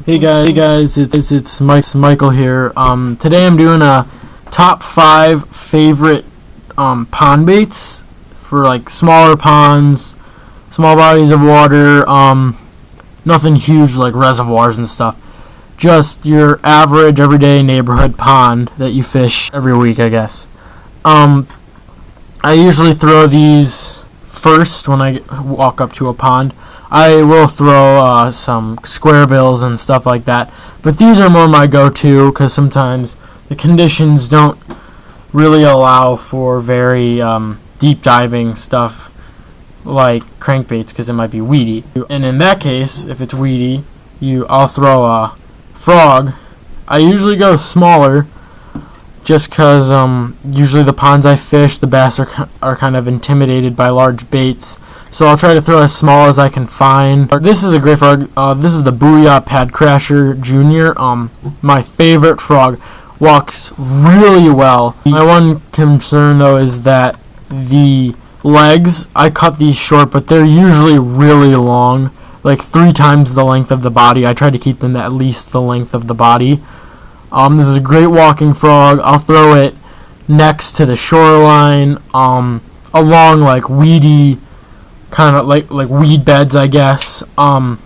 Hey guys, it's Michael here. Today I'm doing a top 5 favorite pond baits for like smaller ponds, small bodies of water, nothing huge like reservoirs and stuff. Just your average everyday neighborhood pond that you fish every week, I guess. I usually throw these first when I walk up to a pond. I will throw some square bills and stuff like that, but these are more my go-to because sometimes the conditions don't really allow for very deep diving stuff like crankbaits because it might be weedy. And in that case, if it's weedy, I'll throw a frog. I usually go smaller just because usually the ponds I fish, the bass are kind of intimidated by large baits. So I'll try to throw as small as I can find. This is a great frog. This is the Booyah Pad Crasher Junior. My favorite frog. Walks really well. My one concern though is that the legs, I cut these short, but they're usually really long. Like 3 times the length of the body. I try to keep them at least the length of the body. This is a great walking frog. I'll throw it next to the shoreline, along like weedy, kind of like weed beds, I guess. And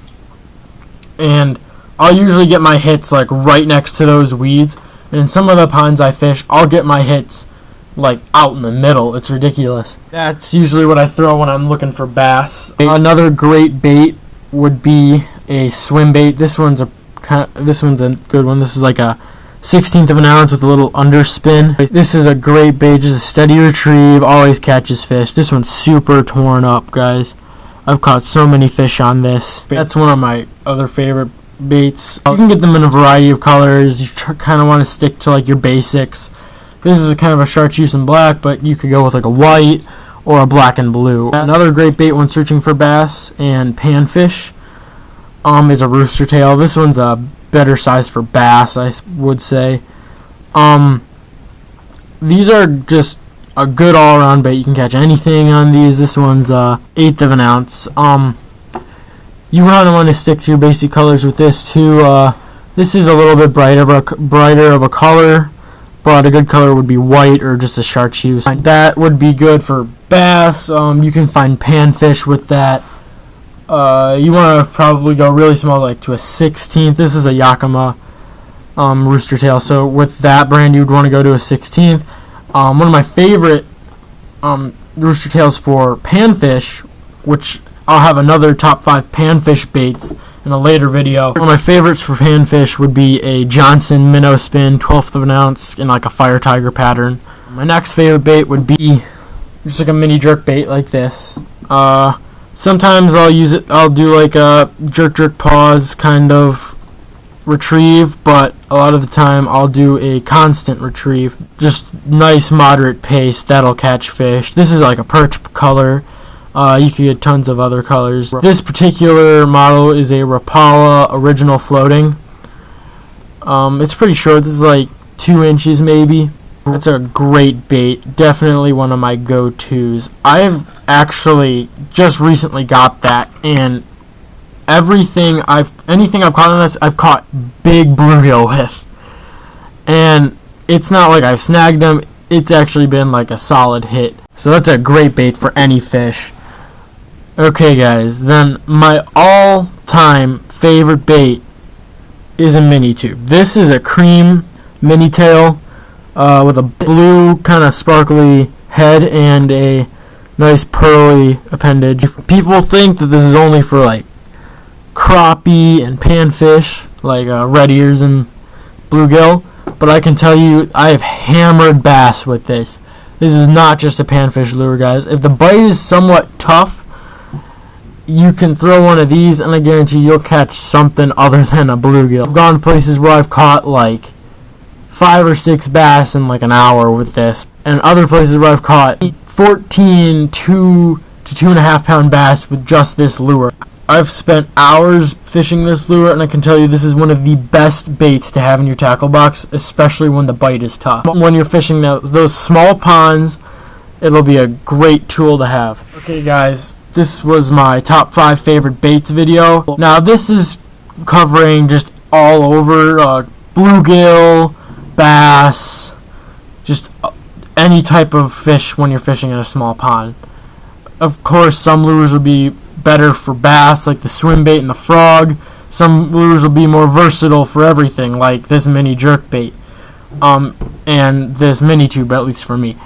I'll usually get my hits like right next to those weeds. And in some of the ponds I fish, I'll get my hits like out in the middle. It's ridiculous. That's usually what I throw when I'm looking for bass. Another great bait would be a swim bait. This one's a good one. This is like a 1/16 of an ounce with a little underspin. This is a great bait, just a steady retrieve, always catches fish. This one's super torn up, guys. I've caught so many fish on this. That's one of my other favorite baits. You can get them in a variety of colors. You kind of want to stick to like your basics. This is kind of a chartreuse and black, but you could go with like a white or a black and blue. Another great bait when searching for bass and panfish is a rooster tail. This one's a better size for bass, I would say. These are just a good all-around bait. You can catch anything on these. This one's 1/8 of an ounce. You want to stick to your basic colors with this too. This is a little bit brighter of a color, but a good color would be white or just a chartreuse. That would be good for bass. You can find panfish with that. You want to probably go really small, like to a 1/16. This is a Yakima rooster tail, so with that brand you'd want to go to a 1/16. One of my favorite rooster tails for panfish, which I'll have another top 5 panfish baits in a later video. One of my favorites for panfish would be a Johnson minnow spin, 1/12 of an ounce in like a fire tiger pattern. My next favorite bait would be just like a mini jerk bait like this. Sometimes I'll do like a jerk pause kind of retrieve, but a lot of the time I'll do a constant retrieve. Just nice moderate pace, that'll catch fish. This is like a perch color. You could get tons of other colors. This particular model is a Rapala original floating. It's pretty short. This is like 2 inches maybe. That's a great bait. Definitely one of my go-tos. I've actually just recently got that, and anything I've caught on this, I've caught big bluegill with. And it's not like I've snagged them. It's actually been like a solid hit. So that's a great bait for any fish. Okay, guys. Then my all-time favorite bait is a mini tube. This is a cream mini tail. With a blue kind of sparkly head and a nice pearly appendage. People think that this is only for like crappie and panfish, like red ears and bluegill, but I can tell you I have hammered bass with this. This is not just a panfish lure, guys. If the bite is somewhat tough, you can throw one of these and I guarantee you'll catch something other than a bluegill. I've gone places where I've caught like 5 or 6 bass in like an hour with this, and other places where I've caught 14 2 to 2.5 pound bass with just this lure. I've spent hours fishing this lure, and I can tell you this is one of the best baits to have in your tackle box, especially when the bite is tough. When you're fishing those small ponds, it'll be a great tool to have. Okay guys, this was my top 5 favorite baits video. Now this is covering just all over, bluegill, bass, just any type of fish when you're fishing in a small pond. Of course, some lures will be better for bass, like the swim bait and the frog. Some lures will be more versatile for everything, like this mini jerk bait, and this mini tube, at least for me.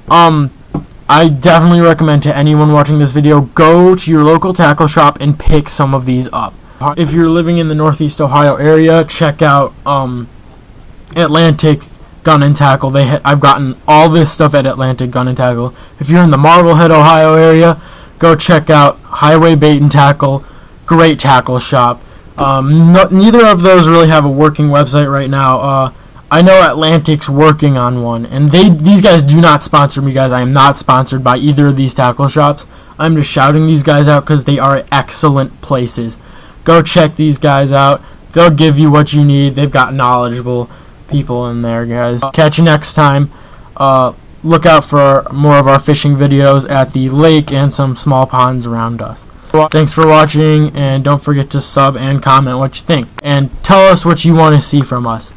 I definitely recommend to anyone watching this video, go to your local tackle shop and pick some of these up. If you're living in the Northeast Ohio area, check out Atlantic Gun and Tackle. I've gotten all this stuff at Atlantic Gun and Tackle. If you're in the Marblehead, Ohio area, go check out Highway Bait and Tackle. Great tackle shop. Neither of those really have a working website right now. I know Atlantic's working on one, and these guys do not sponsor me, guys. I am not sponsored by either of these tackle shops. I'm just shouting these guys out because they are excellent places. Go check these guys out. They'll give you what you need. They've got knowledgeable people in there, guys. Catch you next time. Look out for more of our fishing videos at the lake and some small ponds around us. Thanks for watching, and don't forget to sub and comment what you think. And tell us what you want to see from us.